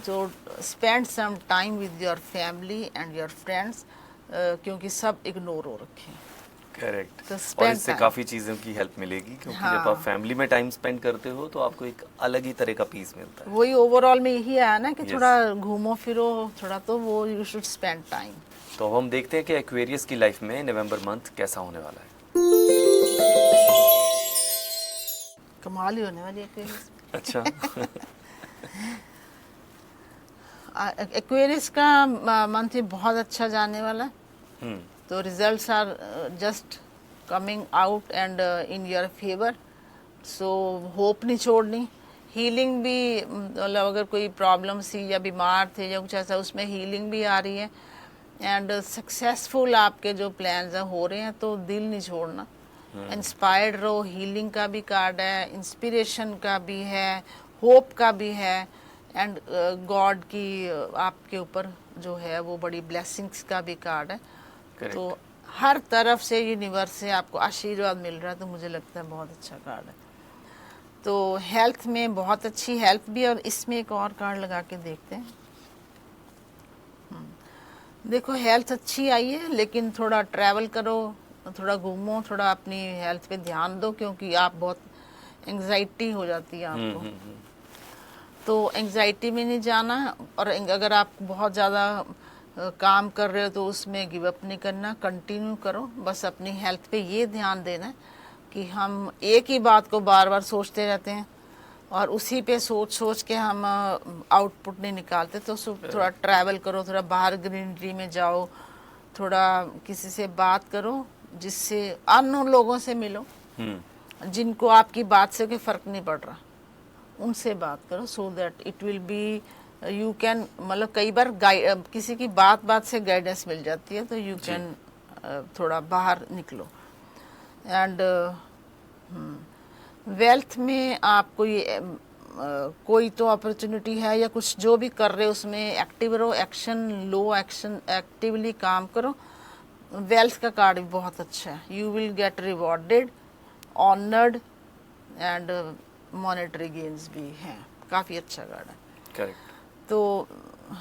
तो spend some time with your family and your friends, क्योंकि सब इग्नोर हो रखे हैं। करेक्ट। तो और इससे काफी चीजों की हेल्प मिलेगी क्योंकि जब आप फैमिली में टाइम स्पेंड करते हो तो आपको एक अलग ही तरह का पीस मिलता है। वही ओवरऑल में यही आया ना कि थोड़ा घूमो फिरो थोड़ा, तो वो यू शुड स्पेंड टाइम। तो हम देखते हैं कि एक्वेरियस की लाइफ में नवंबर मंथ कैसा होने वाला है। कमाल ही होने वाली एक्वेरियस। अच्छा। एक्वेरियस का मंथ ही बहुत अच्छा जाने वाला है। तो results are just coming out and in your favour. So hope नहीं छोड़नी, हीलिंग भी, मतलब अगर कोई प्रॉब्लम थी या बीमार थे या कुछ ऐसा, उसमें हीलिंग भी आ रही है। एंड सक्सेसफुल आपके जो प्लान्स हैं हो रहे हैं, तो दिल नहीं छोड़ना, इंस्पायर्ड रहो। हीलिंग का भी कार्ड है, इंस्पिरेशन का भी है, होप का भी है, एंड गॉड की आपके ऊपर जो है वो बड़ी ब्लेसिंग्स का भी कार्ड है। तो हर तरफ से यूनिवर्स से आपको आशीर्वाद मिल रहा है, तो मुझे लगता है बहुत अच्छा कार्ड है। तो हेल्थ में बहुत अच्छी हेल्थ भी, और इसमें एक और कार्ड लगा के देखते हैं। देखो हेल्थ अच्छी आई है, लेकिन थोड़ा ट्रैवल करो, थोड़ा घूमो, थोड़ा अपनी हेल्थ पे ध्यान दो, क्योंकि आप बहुत एंग्जाइटी हो जाती है आपको। तो एंग्जाइटी में नहीं जाना, और अगर आप बहुत ज़्यादा काम कर रहे हो तो उसमें गिव अप नहीं करना, कंटिन्यू करो। बस अपनी हेल्थ पे ये ध्यान देना कि हम एक ही बात को बार बार सोचते रहते हैं और उसी पे सोच सोच के हम आउटपुट नहीं निकालते। तो थोड़ा ट्रैवल करो, थोड़ा बाहर ग्रीनरी में जाओ, थोड़ा किसी से बात करो, जिससे अननोन लोगों से मिलो, जिनको आपकी बात से कोई फ़र्क नहीं पड़ रहा, उनसे बात करो, so that it will be you can, मतलब कई बार किसी की बात बात से गाइडेंस मिल जाती है, तो यू कैन थोड़ा बाहर निकलो। एंड वेल्थ में आपको ये कोई तो अपॉर्चुनिटी है या कुछ जो भी कर रहे हो उसमें एक्टिव रहो, एक्शन लो, एक्शन एक्टिवली काम करो। वेल्थ का कार्ड भी बहुत अच्छा है, you will gate rewarded, honoured and monetary gains भी हैं, काफ़ी अच्छा कार्ड है। करेक्ट। तो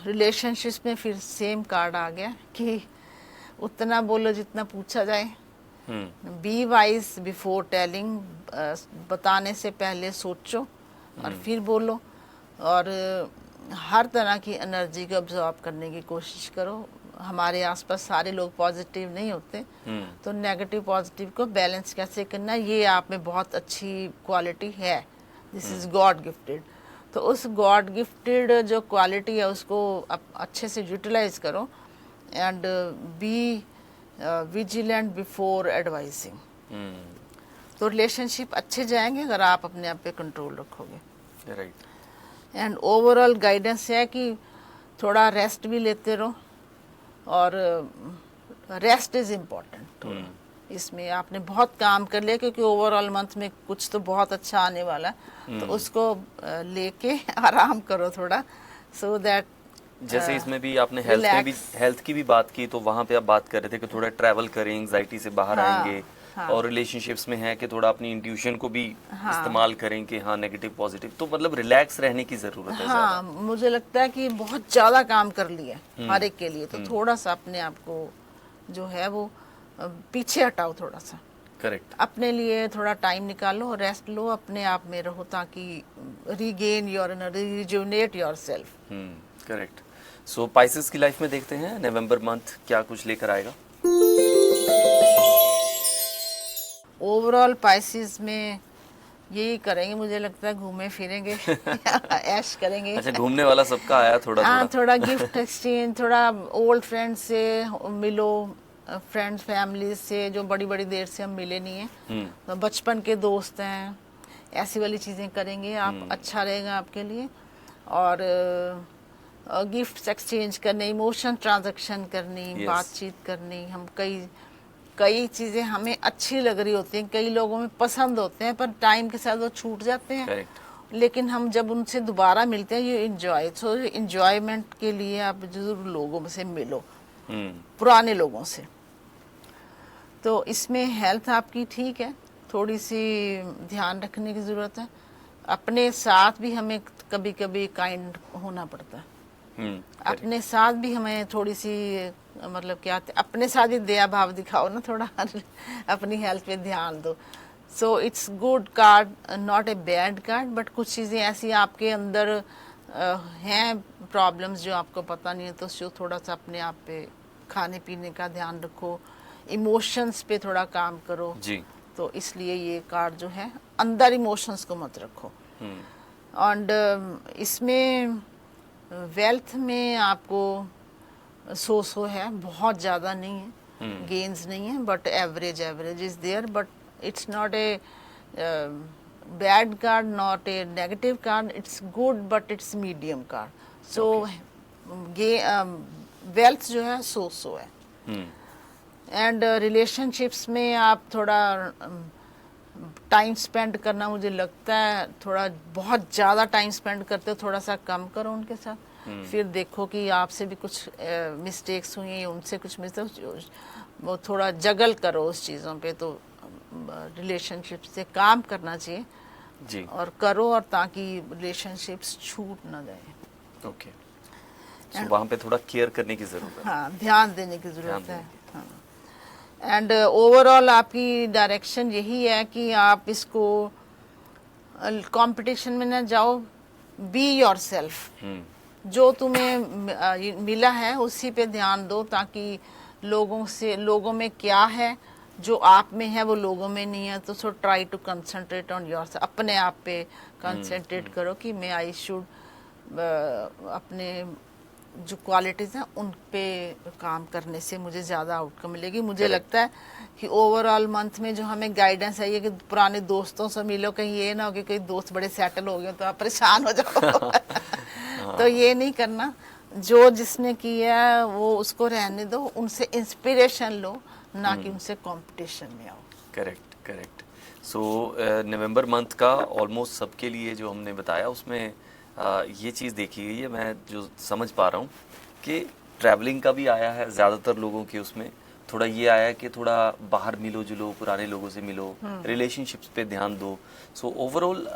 रिलेशनशिप्स में फिर सेम कार्ड आ गया कि उतना बोलो जितना पूछा जाए, बी वाइज बिफोर टेलिंग, बताने से पहले सोचो और फिर बोलो, और हर तरह की एनर्जी को ऑब्जॉर्व करने की कोशिश करो। हमारे आसपास सारे लोग पॉजिटिव नहीं होते, तो नेगेटिव पॉजिटिव को बैलेंस कैसे करना, ये आप में बहुत अच्छी क्वालिटी है, दिस इज गॉड गिफ्टेड। तो उस गॉड गिफ्टेड जो क्वालिटी है उसको अच्छे से यूटिलाइज करो, and be vigilant before advising. तो रिलेशनशिप अच्छे जाएंगे अगर आप अपने आप पे कंट्रोल रखोगे। राइट। एंड ओवरऑल गाइडेंस है कि थोड़ा रेस्ट भी लेते रहो, और रेस्ट इज इम्पोर्टेंट। इसमें आपने बहुत काम कर लिया, क्योंकि ओवरऑल मंथ में कुछ तो बहुत अच्छा आने वाला है, तो उसको लेके आराम करो थोड़ा, सो दैट जैसे इसमें भी आपने हेल्थ की भी बात की, तो वहाँ पे आप बात कर रहे थे कि थोड़ा ट्रैवल करें, एंजाइटी से बाहर आएंगे। और रिलेशनशिप्स में है कि थोड़ा अपनी इंट्यूशन को भी इस्तेमाल करें कि हाँ नेगेटिव पॉजिटिव, तो मतलब रिलैक्स रहने की जरूरत है। हाँ, मुझे लगता है कि बहुत ज्यादा काम कर लिया हर एक के लिए, तो थोड़ा सा अपने आप को जो है वो पीछे हटाओ थोड़ा सा। करेक्ट। अपने लिए थोड़ा टाइम निकालो, रेस्ट लो, अपने आप में रहो, ताकि regain your energy, rejuvenate yourself. Correct. So Pisces की लाइफ में देखते हैं नवंबर मंथ क्या कुछ लेकर आएगा। ओवरऑल पाइसेस में यही करेंगे, मुझे लगता है घूमे फिरेंगे ऐश करेंगे। अच्छा, घूमने वाला सबका आया थोड़ा हाँ, थोड़ा गिफ्ट एक्सचेंज, थोड़ा ओल्ड फ्रेंड्स से मिलो, फ्रेंड्स फैमिली से जो बड़ी बड़ी देर से हम मिले नहीं हैं, तो बचपन के दोस्त हैं, ऐसी वाली चीज़ें करेंगे आप, अच्छा रहेगा आपके लिए। और गिफ्ट्स एक्सचेंज करने, इमोशन ट्रांजैक्शन करनी, बातचीत करनी, हम कई चीज़ें हमें अच्छी लग रही होती हैं, कई लोगों में पसंद होते हैं, पर टाइम के साथ वो छूट जाते हैं। Correct. लेकिन हम जब उनसे दोबारा मिलते हैं, ये इंजॉय, सो इंजॉयमेंट के लिए आप जरूर लोगों से मिलो, पुराने लोगों से। तो इसमें हेल्थ आपकी ठीक है, थोड़ी सी ध्यान रखने की ज़रूरत है। अपने साथ भी हमें कभी कभी काइंड होना पड़ता है, अपने साथ भी हमें थोड़ी सी, मतलब क्या, अपने साथ ही दया भाव दिखाओ ना थोड़ा अपनी हेल्थ पे ध्यान दो। So it's good card, not a bad card, but कुछ चीज़ें ऐसी आपके अंदर हैं प्रॉब्लम्स जो आपको पता नहीं है, तो जो थोड़ा सा अपने आप पे खाने पीने का ध्यान रखो, इमोशंस पे थोड़ा काम करो जी। तो इसलिए ये कार्ड जो है, अंदर इमोशंस को मत रखो। एंड इसमें वेल्थ में आपको सो है, बहुत ज़्यादा नहीं है, गेन्स नहीं है, but average is there, but it's not a bad card, not a negative card, it's good but it's medium card. So wealth जो है सो है। एंड रिलेशनशिप्स में आप थोड़ा टाइम स्पेंड करना, मुझे लगता है थोड़ा बहुत ज़्यादा टाइम स्पेंड करते हो, थोड़ा सा कम करो उनके साथ। फिर देखो कि आपसे भी कुछ मिस्टेक्स हुई हैं, उनसे कुछ मिस्टेक्स, वो थोड़ा जगल करो उस चीज़ों पे, तो रिलेशनशिप से काम करना चाहिए जी। और करो, और ताकि रिलेशनशिप्स छूट ना जाए। ओके, सो वहाँ पे थोड़ा केयर करने की ज़रूरत है, हाँ, ध्यान देने की ध्यान ज़रूरत देने है। की। हाँ, एंड ओवरऑल आपकी डायरेक्शन यही है कि आप इसको कंपटीशन में ना जाओ, बी योर सेल्फ। जो तुम्हें मिला है उसी पे ध्यान दो, ताकि लोगों में क्या है जो आप में है वो लोगों में नहीं है। तो so try to concentrate on yourself, अपने आप पे कंसंट्रेट करो कि मैं आई शुड अपने जो क्वालिटीज़ हैं उन पे काम करने से मुझे ज़्यादा आउटकम मिलेगी। मुझे Correct. लगता है कि ओवरऑल मंथ में जो हमें गाइडेंस है ये कि पुराने दोस्तों से मिलो, कहीं ये ना हो कि कोई दोस्त बड़े सेटल हो गए तो आप परेशान हो जाओ। तो ये नहीं करना, जो जिसने किया है वो उसको रहने दो, उनसे इंस्पिरेशन लो, ना कि उनसे कंपटीशन में आओ। Correct, correct. So November month का ऑलमोस्ट सबके लिए जो हमने बताया उसमें ये चीज़ देखी गई है, मैं जो समझ पा रहा हूँ कि ट्रैवलिंग का भी आया है ज़्यादातर लोगों के उसमें, थोड़ा ये आया कि थोड़ा बाहर मिलो जुलो, पुराने लोगों से मिलो, रिलेशनशिप्स पे ध्यान दो। सो ओवरऑल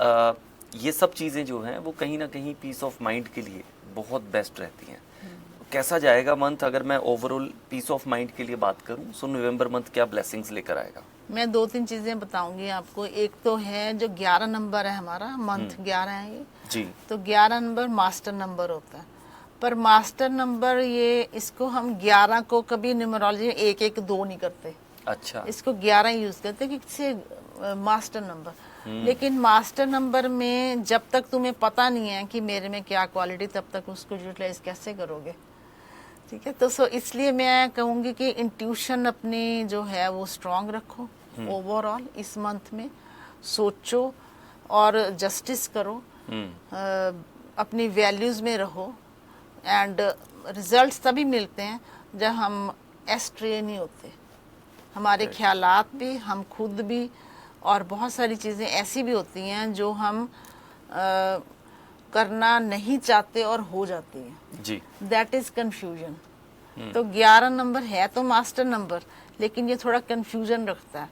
ये सब चीज़ें जो हैं वो कहीं ना कहीं पीस ऑफ माइंड के लिए बहुत बेस्ट रहती हैं। कैसा जाएगा मंथ, अगर मैं ओवरऑल पीस ऑफ माइंड के लिए बात करूं, सो नवंबर मंथ क्या ब्लेसिंग्स लेकर आएगा? मैं 2-3 चीज़ें बताऊंगी आपको। एक तो है जो 11 नंबर है हमारा, मंथ 11 है ये जी। तो 11 नंबर मास्टर नंबर होता है। पर मास्टर नंबर ये, इसको हम 11 को कभी न्यूमरोलॉजी में 1 1 2 नहीं करते, अच्छा। इसको 11 यूज करते हैं कि इससे मास्टर नंबर। लेकिन मास्टर नंबर में जब तक तुम्हें पता नहीं है कि मेरे में क्या क्वालिटी, तब तक उसको यूटिलाइज कैसे करोगे? ठीक है, तो सो इसलिए मैं कहूँगी कि इंट्यूशन अपनी जो है वो स्ट्रांग रखो। ओवरऑल इस मंथ में सोचो और जस्टिस करो, अपनी वैल्यूज़ में रहो, एंड रिजल्ट्स तभी मिलते हैं जब हम एस्ट्रे नहीं होते। हमारे ख्यालात भी, हम खुद भी, और बहुत सारी चीज़ें ऐसी भी होती हैं जो हम करना नहीं चाहते और हो जाती हैं। जी। That is confusion. तो 11 नंबर है तो मास्टर नंबर, लेकिन ये थोड़ा कन्फ्यूजन रखता है।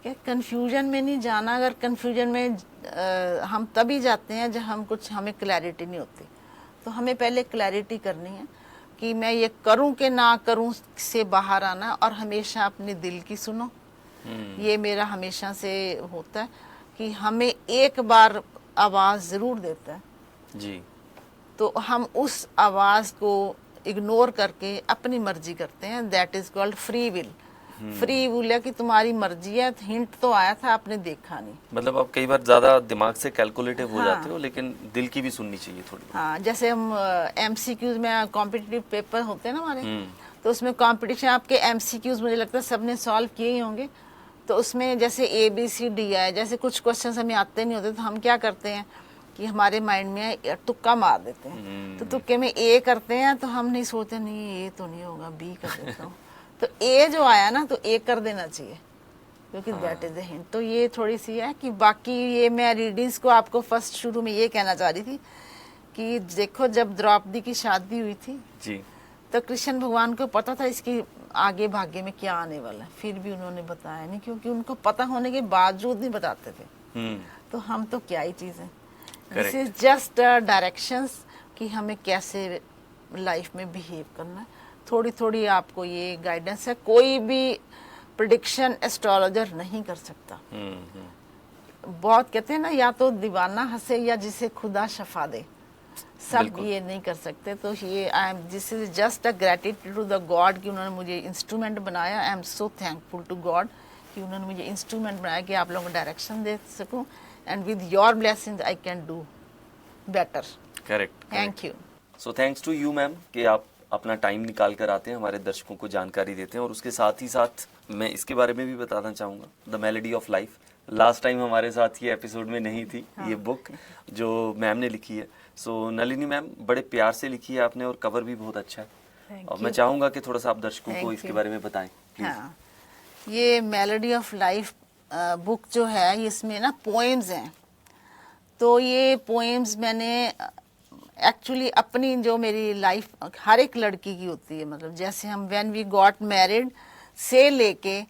क्या कन्फ्यूजन में नहीं जाना। अगर कन्फ्यूजन में हम तभी जाते हैं जब हमें क्लैरिटी नहीं होती। तो हमें पहले क्लैरिटी करनी है कि मैं ये करूं कि ना करूं से बाहर आना, और हमेशा अपने दिल की सुनो। ये मेरा हमेशा से होता है कि हमें एक बार आवाज़ ज़रूर देता है, जी। तो हम उस आवाज़ को इग्नोर करके अपनी मर्जी करते हैं। That is called free will. Free will है कि तुम्हारी मर्जी है, हिंट तो आया था, आपने देखा नहीं। मतलब आप कई बार ज़्यादा दिमाग से कैलकुलेटिव हो हाँ। जाते हो, लेकिन दिल की भी सुननी चाहिए थोड़ी। हाँ, जैसे हम MCQs में कॉम्पिटिटिव पेपर होते हैं ना हमारे, तो उसमें कंपटीशन आपके MCQs मुझे लगता है सबने सॉल्व किए ही होंगे। तो उसमें जैसे ABCD है, जैसे कुछ क्वेश्चंस हमें आते नहीं होते, तो हम क्या करते हैं कि हमारे माइंड में तुक्का मार देते हैं। तो तुक्के में A करते हैं, तो हम नहीं सोचते नहीं A तो नहीं होगा, B कर देता हूँ। तो A जो आया ना, तो A कर देना चाहिए, क्योंकि दैट इज द हिंट। तो ये थोड़ी सी है कि बाकी ये मैं रीडिंग्स को आपको फर्स्ट शुरू में ये कहना चाह रही थी कि देखो, जब द्रौपदी की शादी हुई थी जी। तो कृष्ण भगवान को पता था इसकी आगे भाग्य में क्या आने वाला है, फिर भी उन्होंने बताया नहीं, क्योंकि उनको पता होने के बावजूद नहीं बताते थे। तो हम तो क्या ही चीज़ है, दिस इज जस्ट डायरेक्शंस कि हमें कैसे लाइफ में बिहेव करना है। थोड़ी थोड़ी आपको ये गाइडेंस है। कोई भी प्रेडिक्शन एस्ट्रोलॉजर नहीं कर सकता। बहुत कहते हैं ना, या तो दीवाना हंसे या जिसे खुदा शफा दे, सब ये नहीं कर सकते। तो ये I am this is just a gratitude to the God कि उन्होंने मुझे इंस्ट्रूमेंट बनाया। I am so thankful to God कि उन्होंने मुझे इंस्ट्रूमेंट बनाया कि आप लोगों को डायरेक्शन दे सकूं, and with your blessing I can do better. Correct. Thank you. So thanks to you ma'am कि आप अपना टाइम निकाल कर आते हैं, हमारे दर्शकों को जानकारी देते हैं। और उसके साथ ही साथ मैं इसके बारे में भी बताना चाहूँगा, the melody of life. Last time हमारे साथ ये एपिसोड में नहीं थी। ये बुक जो मैम ने लिखी है, सो नलिनी मैम बड़े प्यार से लिखी है आपने, और कवर भी बहुत अच्छा है। और मैं चाहूँगा कि थोड़ा सा आप दर्शकों को इसके बारे में बताएं। हाँ, ये मेलोडी ऑफ लाइफ बुक जो है, इसमें ना पोएम्स हैं। तो ये पोएम्स मैंने एक्चुअली अपनी जो मेरी लाइफ हर एक लड़की की होती है, मतलब जैसे हम व्हेन वी गॉट मैरिड से लेके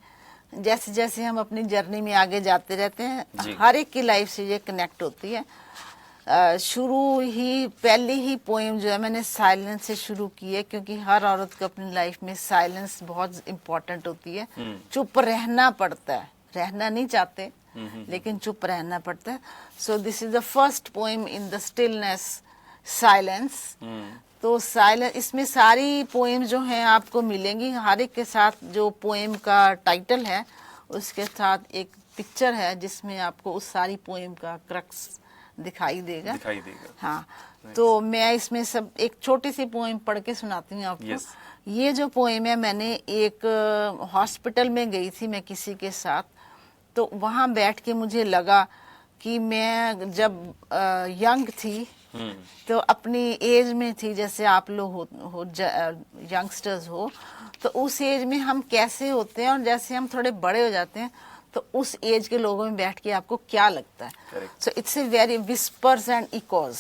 जैसे जैसे हम अपनी जर्नी में आगे जाते रहते जी। हैं, हर एक की लाइफ से ये कनेक्ट होती है। शुरू ही पहली ही पोएम जो है मैंने साइलेंस से शुरू की है, क्योंकि हर औरत को अपनी लाइफ में साइलेंस बहुत इम्पोर्टेंट होती है। चुप रहना पड़ता है, रहना नहीं चाहते लेकिन चुप रहना पड़ता है। So this is the first poem in the stillness silence. तो साइलेंस, इसमें सारी पोएम जो हैं आपको मिलेंगी, हर एक के साथ जो पोएम का टाइटल है उसके साथ एक पिक्चर है जिसमें आपको उस सारी पोएम का क्रक्स दिखाई देगा। हाँ, तो मैं इसमें सब एक छोटी सी पोएम पढ़ के सुनाती हूँ आपको। Yes. ये जो पोएम है, मैंने एक हॉस्पिटल में गई थी मैं किसी के साथ, तो वहाँ बैठ के मुझे लगा कि मैं जब यंग थी तो अपनी एज में थी, जैसे आप लोग हो यंगस्टर्स हो, तो उस एज में हम कैसे होते हैं, और जैसे हम थोड़े बड़े हो जाते हैं तो उस एज के लोगों में बैठ के आपको क्या लगता है। So it's a very whispers and echoes.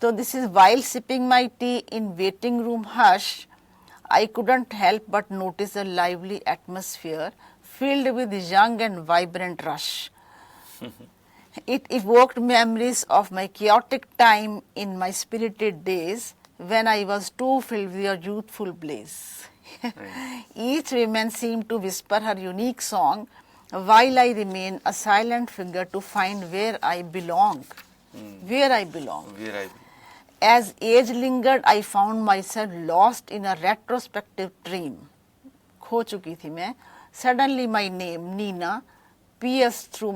तो this is while sipping my tea in waiting room hush, I couldn't help but notice a lively atmosphere filled with young and vibrant rush. It evoked memories of my chaotic time in my spirited days when I was too filled with your youthful blaze. Each woman seemed to whisper her unique song while I remain a silent figure to find where I belong. Where I belong. As age lingered, I found myself lost in a retrospective dream. खो चुकी थी मैं. Suddenly my name, Nina, pierced through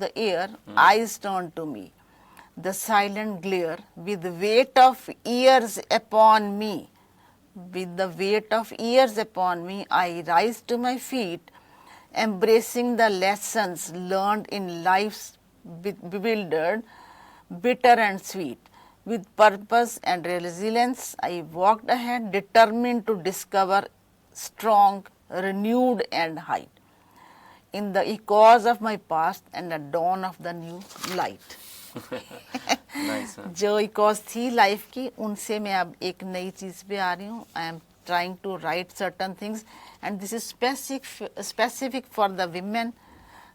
the air, eyes turned to me. The silent glare, with the weight of years upon me. With the weight of years upon me, I rise to my feet, embracing the lessons learned in life's bewildered, bitter and sweet. With purpose and resilience, I walked ahead, determined to discover strong, renewed and high in the echoes of my past and the dawn of the new light. Nice, huh? जो echoes थी life की, उनसे मैं अब एक नई चीज पे आ रही हूँ. I am trying to write certain things and this is specific for the women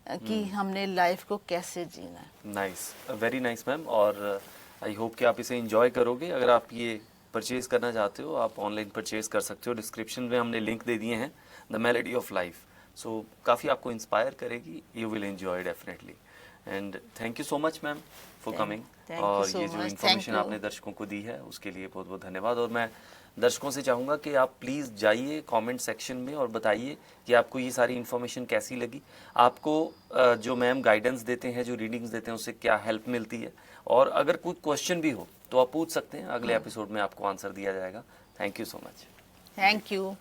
कि हमने लाइफ को कैसे जीना है. Nice, very nice ma'am. और आई होप कि आप इसे एंजॉय करोगे. अगर आप ये परचेज करना चाहते हो, आप ऑनलाइन परचेज कर सकते हो. डिस्क्रिप्शन में हमने लिंक दे दिए हैं, द मेलोडी ऑफ लाइफ. सो काफ़ी आपको इंस्पायर करेगी. You will enjoy definitely. And thank you so much ma'am for coming. और ये जो इन्फॉर्मेशन आपने दर्शकों को दी है उसके लिए बहुत बहुत धन्यवाद. और मैं दर्शकों से चाहूँगा कि आप प्लीज़ जाइए कमेंट सेक्शन में और बताइए कि आपको ये सारी इन्फॉर्मेशन कैसी लगी. आपको जो मैम गाइडेंस देते हैं, जो रीडिंग्स देते हैं, उससे क्या हेल्प मिलती है. और अगर कोई क्वेश्चन भी हो तो आप पूछ सकते हैं. अगले एपिसोड में आपको आंसर दिया जाएगा. Thank you so much. Thank you.